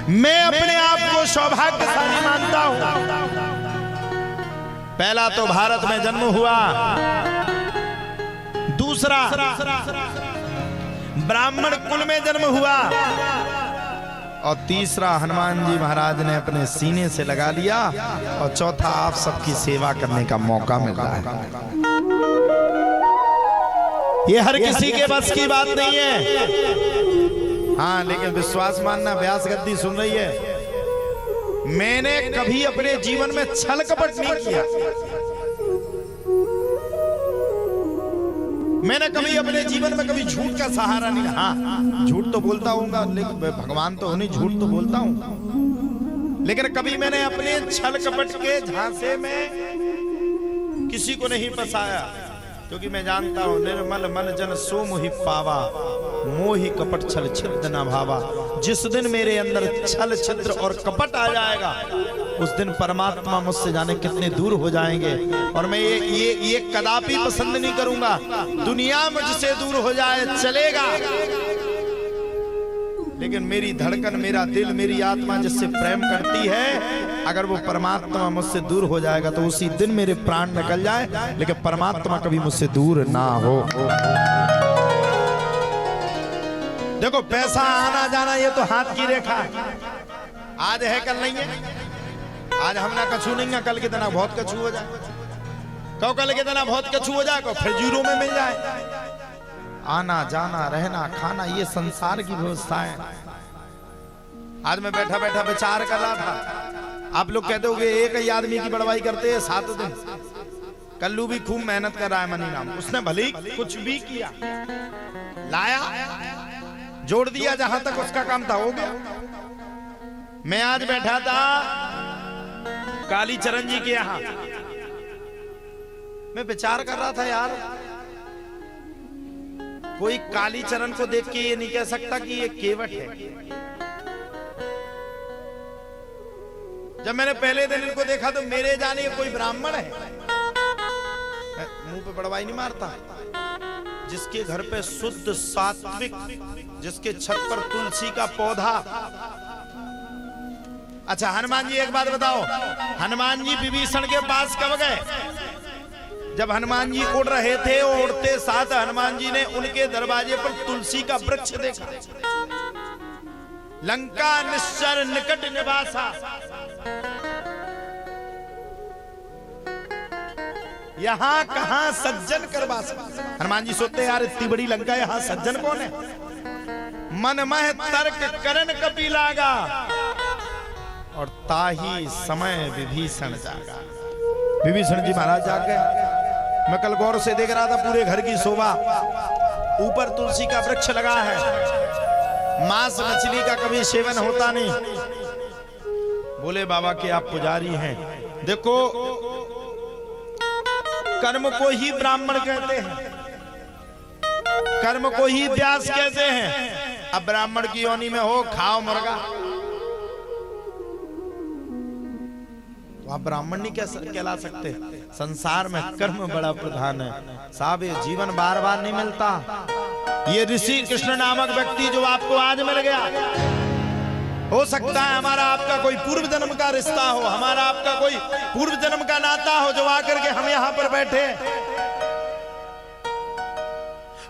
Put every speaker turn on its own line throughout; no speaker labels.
मैं अपने आप को सौभाग्यशाली मानता हूं। पहला तो भारत में जन्म हुआ, दूसरा ब्राह्मण कुल में जन्म हुआ, और तीसरा हनुमान जी महाराज ने अपने सीने से लगा लिया, और चौथा आप सबकी सेवा करने का मौका मिल रहा है। ये हर किसी के बस की बात नहीं है। हाँ, लेकिन विश्वास मानना, व्यास गद्दी सुन रही है, मैंने कभी अपने जीवन में छल कपट नहीं किया। मैंने कभी अपने जीवन में कभी झूठ का सहारा नहीं। हाँ, झूठ तो बोलता हूँगा, लेकिन भगवान तो नहीं, झूठ तो बोलता हूँ, लेकिन कभी मैंने अपने छल कपट के झांसे में किसी को नहीं फंसाया, क्योंकि मैं जानता हूं निर्मल मन जन सो मोहि पावा, मोहि कपट छल छिद्र न भावा। जिस दिन मेरे अंदर छल छिद्र और कपट आ जाएगा, उस दिन परमात्मा मुझसे जाने कितने दूर हो जाएंगे। और मैं ये कदापि पसंद नहीं करूंगा, दुनिया मुझसे दूर हो जाए चलेगा, लेकिन मेरी धड़कन, मेरा दिल, मेरी आत्मा जिससे प्रेम करती है, अगर वो परमात्मा मुझसे दूर हो जाएगा तो उसी दिन मेरे प्राण निकल जाए, लेकिन परमात्मा कभी मुझसे दूर ना हो। देखो, पैसा आना जाना ये तो हाथ की रेखा है, आज है कल नहीं है। आज हम ना कछू नहीं है, कल के दिन बहुत कछू हो जाए, कल के दिन बहुत कछू हो जाए, फिर जीरो में मिल जाए। आना जाना रहना खाना ये संसार की व्यवस्था है। आज मैं बैठा बैठा विचार कर रहा था, आप लोग कहते होंगे एक ही आदमी की बड़वाई करते हैं 7 दिन। कल्लू भी खूब मेहनत कर रहा है मनी नाम, उसने भले ही कुछ भी किया, लाया, जोड़ दिया, जहां तक उसका काम था हो गया। मैं आज बैठा था काली चरण जी के यहां, मैं विचार कर रहा था, यार कोई काली चरण को देख के ये नहीं कह सकता कि ये केवट है। जब मैंने पहले दिन इनको देखा तो मेरे जाने कोई ब्राह्मण है, मैं मुंह पे बड़वाई नहीं मारता, जिसके घर पे शुद्ध सात्विक, जिसके छत पर तुलसी का पौधा। अच्छा हनुमान जी एक बात बताओ, हनुमान जी विभीषण के पास कब गए? जब हनुमान जी उड़ रहे थे, उड़ते साथ हनुमान जी ने उनके दरवाजे पर तुलसी का वृक्ष देखा। लंका निश्चर निकट निवासा, यहां कहां सज्जन करवासा। हनुमान जी सोचते यार इतनी बड़ी लंका, यहां सज्जन कौन है? मन मह तर्क करन कपि लागा, और ताही समय विभीषण जागा। विभीषण जी महाराज जाग गए। मैं कल गौर से देख रहा था, पूरे घर की शोभा, ऊपर तुलसी का वृक्ष लगा है। मांस मछली का कभी सेवन होता नहीं। बोले बाबा के आप पुजारी हैं। देखो, कर्म को ही ब्राह्मण कहते हैं, कर्म को ही व्यास कहते हैं। अब ब्राह्मण की योनि में हो, खाओ मुर्गा, तो आप ब्राह्मण नहीं कहला सकते। संसार में कर्म बड़ा प्रधान है साहब, ये जीवन बार बार नहीं मिलता। ये ऋषि कृष्ण नामक व्यक्ति जो आपको आज मिल गया, हो सकता है हमारा आपका कोई पूर्व जन्म का रिश्ता हो, हमारा आपका कोई पूर्व जन्म का नाता हो, जो आकर के हम यहां पर बैठे।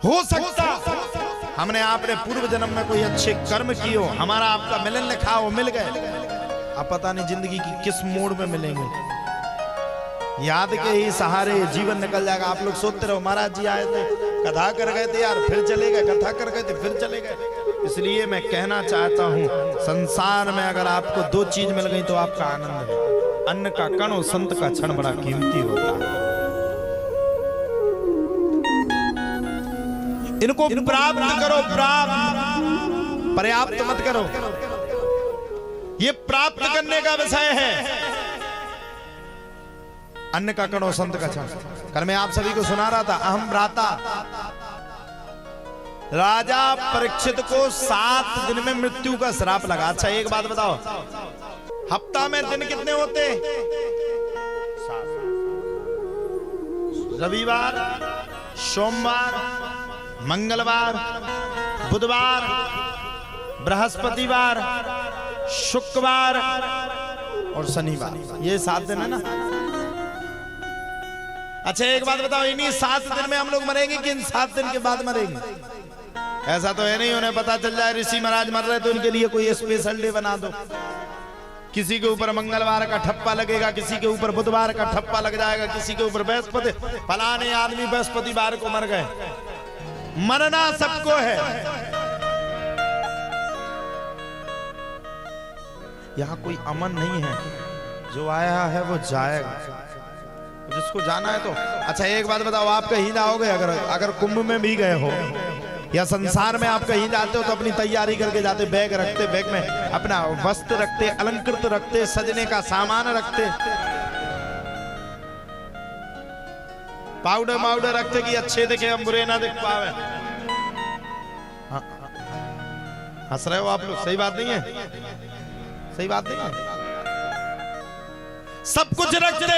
हो सकता हमने आपने पूर्व जन्म में कोई अच्छे कर्म किए हो, हमारा आपका मिलन लिखा हो, मिल गए। अब पता नहीं जिंदगी की किस मोड़ में मिलेंगे, याद के ही सहारे जीवन निकल जाएगा। आप लोग सोचते रहो महाराज जी आए थे, कथा कर गए थे यार, फिर चले गए, कथा कर गए थे, फिर चले गए। इसलिए मैं कहना चाहता हूं, संसार में अगर आपको 2 चीज मिल गई तो आपका आनंद है। अन्न का कण और संत का क्षण बड़ा कीमती होता है। इनको प्राप्त करो, प्राप्त, पर्याप्त मत करो। ये प्राप्त करने का विषय है। अन्न का कण और संत का क्षण। कल मैं आप सभी को सुना रहा था, अहम भ्राता। राजा परीक्षित को 7 दिन में मृत्यु का श्राप लगा। अच्छा एक बात बताओ, हफ्ता में दिन कितने होते? 7। रविवार, सोमवार, मंगलवार, बुधवार, बृहस्पतिवार, शुक्रवार और शनिवार, ये 7 दिन है ना। अच्छा एक बात बताओ, इन्हीं 7 दिन में हम लोग मरेंगे कि इन 7 दिन के बाद मरेंगे? ऐसा तो है नहीं उन्हें पता चल जाए ऋषि महाराज मर रहे तो उनके लिए कोई स्पेशल डे बना दो। किसी के ऊपर मंगलवार का ठप्पा लगेगा, किसी के ऊपर बुधवार का ठप्पा लग जाएगा, किसी के ऊपर बृहस्पति, फलाने आदमी बृहस्पतिवार को मर गए। मरना सबको है। यहाँ कोई अमन नहीं है, जो आया है वो जाएगा, जिसको जाना है तो। अच्छा एक बात बताओ, आप कहीं जाओगे, अगर कुंभ में भी गए हो या संसार में आप कहीं जाते हो तो अपनी तैयारी करके जाते, बैग रखते, बैग में अपना वस्त्र रखते, अलंकृत रखते, सजने का सामान रखते, पाउडर माउडर रखते कि अच्छे दिखे, हम बुरे ना दिख पावे। हंस रहे हो आप लोग, सही बात नहीं है? सही बात नहीं है? सब कुछ रखते।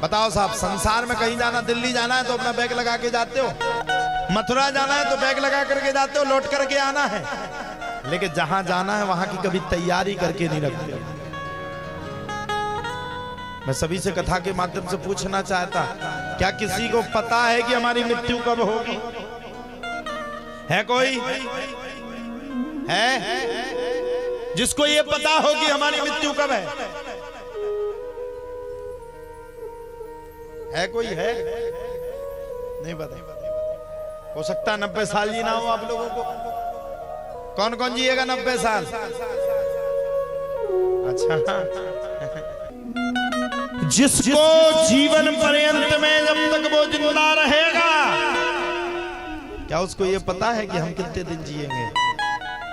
बताओ साहब, संसार में कहीं जाना, दिल्ली जाना है तो अपना बैग लगा के जाते हो, मथुरा जाना है तो बैग लगा करके जाते हो, लौट करके आना है। लेकिन जहां जाना है वहां की कभी तैयारी करके नहीं रखते। मैं सभी से कथा के माध्यम से पूछना चाहता, क्या किसी को पता है कि हमारी मृत्यु कब होगी? है कोई? है जिसको ये पता हो कि हमारी मृत्यु कब है? है कोई? है नहीं पता। हो सकता है 90 साल जीना हो आप लोगों को। कौन कौन जिएगा 90 साल? अच्छा, जिसको जीवन पर्यंत में जब तक वो जिंदा रहेगा, क्या उसको ये पता है कि हम कितने दिन जिएंगे?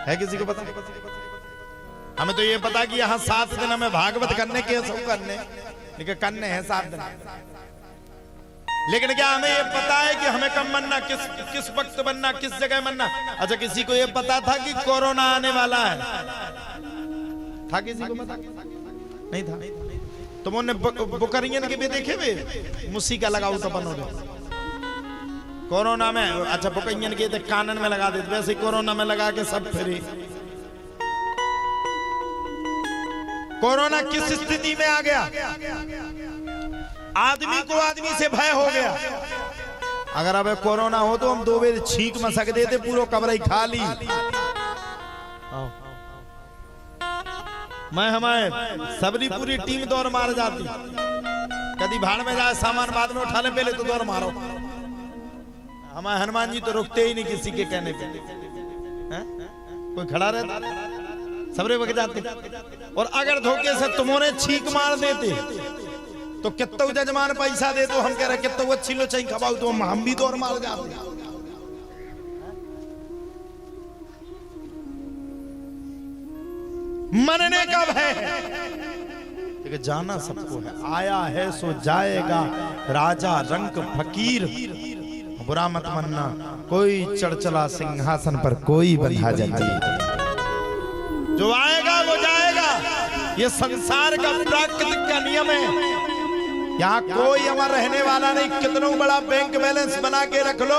है किसी को पता? हमें तो ये पता कि यहाँ 7 दिन हमें भागवत करने के सब करने, लेकिन करने हैं 7 दिन। लेकिन क्या हमें ये पता है कि हमें कब मरना, किस वक्त बनना, किस जगह मरना? अच्छा किसी को ये पता था कि कोरोना आने वाला है? था किसी को पता? नहीं था। तुमने बुकरियन के भी देखे वे मुसी का लगाओ तो बनो कोरोना में। अच्छा बुकरियन के कानन में लगा देते, वैसे कोरोना में लगा के सब फिरे। कोरोना किस स्थिति में आ गया? आदमी को आदमी से भय हो गया। अगर अब कोरोना हो तो हम 2 बेर छींक मसक देते, पूरा कमरा खाली। मैं हमारे सबरी पूरी टीम दौड़ मार जाती। कभी भाड़ में जाए सामान बाद में उठा ले, पहले तो दौड़ मारो। हमारे हनुमान जी तो रुकते ही नहीं किसी के कहने पे। कोई खड़ा रहता, सबरे बग जाते। और अगर धोखे से तुमने छींक मार देते तो कितना जजमान पैसा दे, तो हम कह रहे कितना अच्छी लो चाहिए खबाऊ, तो हम भी दौड़ मार जाते। मरने का भय है, लेकिन जाना सबको है। आया है सो जाएगा, राजा रंक फकीर, बुरा मत मानना। कोई चढ़ चला सिंहासन पर, कोई बंधा जंजीर। जो आएगा वो जाएगा, ये संसार का प्राकृतिक का नियम है। यहाँ कोई अमर रहने वाला नहीं। कितना बड़ा बैंक बैलेंस बना के रख लो,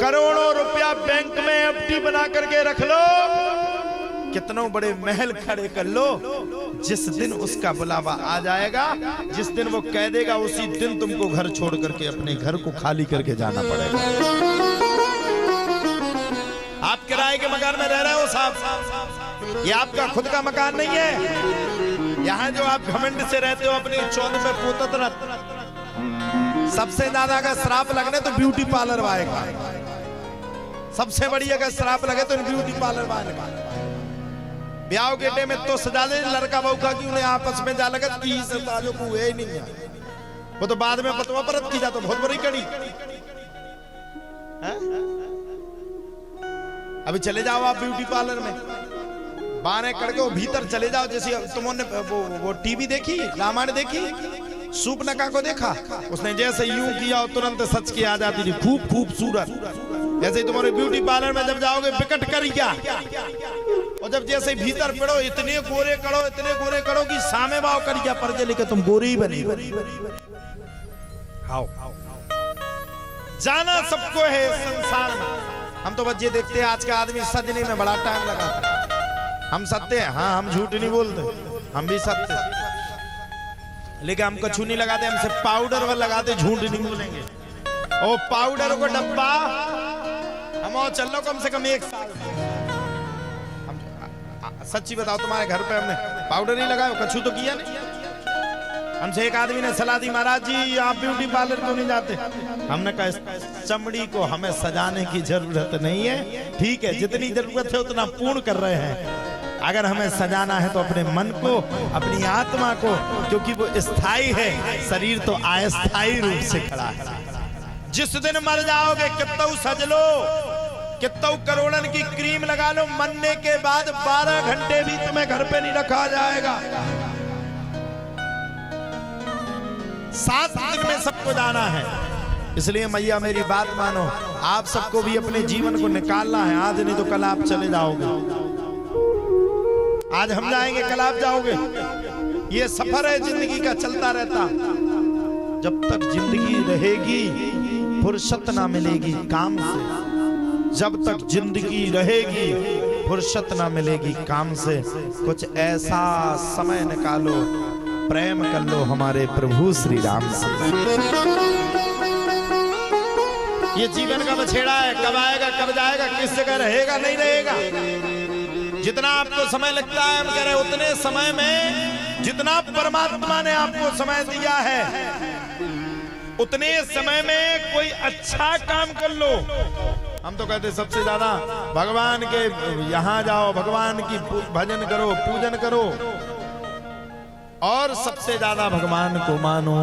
करोड़ों रुपया बैंक में एफडी बना करके रख लो, कितनों बड़े महल खड़े कर लो, जिस दिन उसका बुलावा आ जाएगा, जिस दिन वो कह देगा, उसी दिन तुमको घर छोड़ करके अपने घर को खाली करके जाना पड़ेगा। आप किराए के मकान में रह रहे हो साहब, ये आपका खुद का मकान नहीं है। यहाँ जो आप घमंड से रहते हो अपनी चौध में पोतत रत, सबसे ज्यादा अगर श्राप लगने तो ब्यूटी पार्लर आएगा। सबसे बड़ी अगर श्राप लगे तो ब्यूटी पार्लर आएगा। ब्याह के डे में तो सजा दे लड़का बहू का कि उन्हें आपस में जा लगत की जो को है ही नहीं है, वो तो बाद में पतवा परत की जा, तो बहुत बड़ी कड़ी। अभी चले जाओ आप ब्यूटी पार्लर में, बाने करके भीतर चले जाओ। जैसे तुमने वो टीवी देखी, रामायण देखी, सूपनखा को देखा, उसने जैसे यूं किया तुरंत सच की आ जाती थी, खूब खूबसूरत। जैसे ही तुम्हारे ब्यूटी पार्लर में जब जाओगे विकट करी क्या, और जब जैसे भीतर पड़ो इतने गोरे करो कि सामे बाव करी क्या पर्दे लेके तुम गोरे ही बनी। हाउ जाना सबको है संसार में। हम तो बच्चे देखते हैं आज का आदमी सजने में बड़ा टाइम लगाता है। हम सत्य हैं, हाँ हम झूठ नहीं बोलते, हम भी सत्य, लेकिन हम कछू नहीं लगाते, हमसे पाउडर वाला लगाते, झूठ नहीं बोलेंगे। ओ पाउडर को डब्बा हम और चल लो कम से कम 1 साल। सच्ची बताओ, तुम्हारे घर पे हमने पाउडर नहीं लगाया, कछू तो किया नहीं। हमसे एक आदमी ने सलाह दी, महाराज जी आप ब्यूटी पार्लर क्यों नहीं जाते? हमने कहा चमड़ी को हमें सजाने की जरूरत नहीं है, ठीक है जितनी जरूरत है उतना पूर्ण कर रहे हैं। अगर हमें सजाना है तो अपने मन को, अपनी आत्मा को, क्योंकि वो स्थायी है, शरीर तो अस्थायी रूप से खड़ा है। जिस दिन मर जाओगे कितना सज लो, कितना करोड़न की क्रीम लगा लो, मरने के बाद 12 घंटे भी तुम्हें घर पे नहीं रखा जाएगा। 7 दिन में सबको जाना है। इसलिए मैया मेरी बात मानो, आप सबको भी अपने जीवन को निकालना है, आज नहीं तो कल आप चले जाओगे। आज हम जाएंगे, कल आप जाओगे। ये सफर है जिंदगी का, चलता रहता। जब तक जिंदगी रहेगी फुर्सत ना मिलेगी काम से, जब तक जिंदगी रहेगी फुर्सत ना मिलेगी काम से। कुछ ऐसा समय निकालो, प्रेम कर लो हमारे प्रभु श्री राम से। ये जीवन का बछेड़ा है, कब आएगा कब जाएगा, किस जगह रहेगा नहीं रहेगा। जितना आपको समय लगता है, हम कह रहे उतने समय में जितना परमात्मा ने आपको समय दिया है, उतने समय में कोई अच्छा काम कर लो। हम तो कहते सबसे ज्यादा भगवान के यहाँ जाओ, भगवान की भजन करो, पूजन करो, और सबसे ज्यादा भगवान को मानो।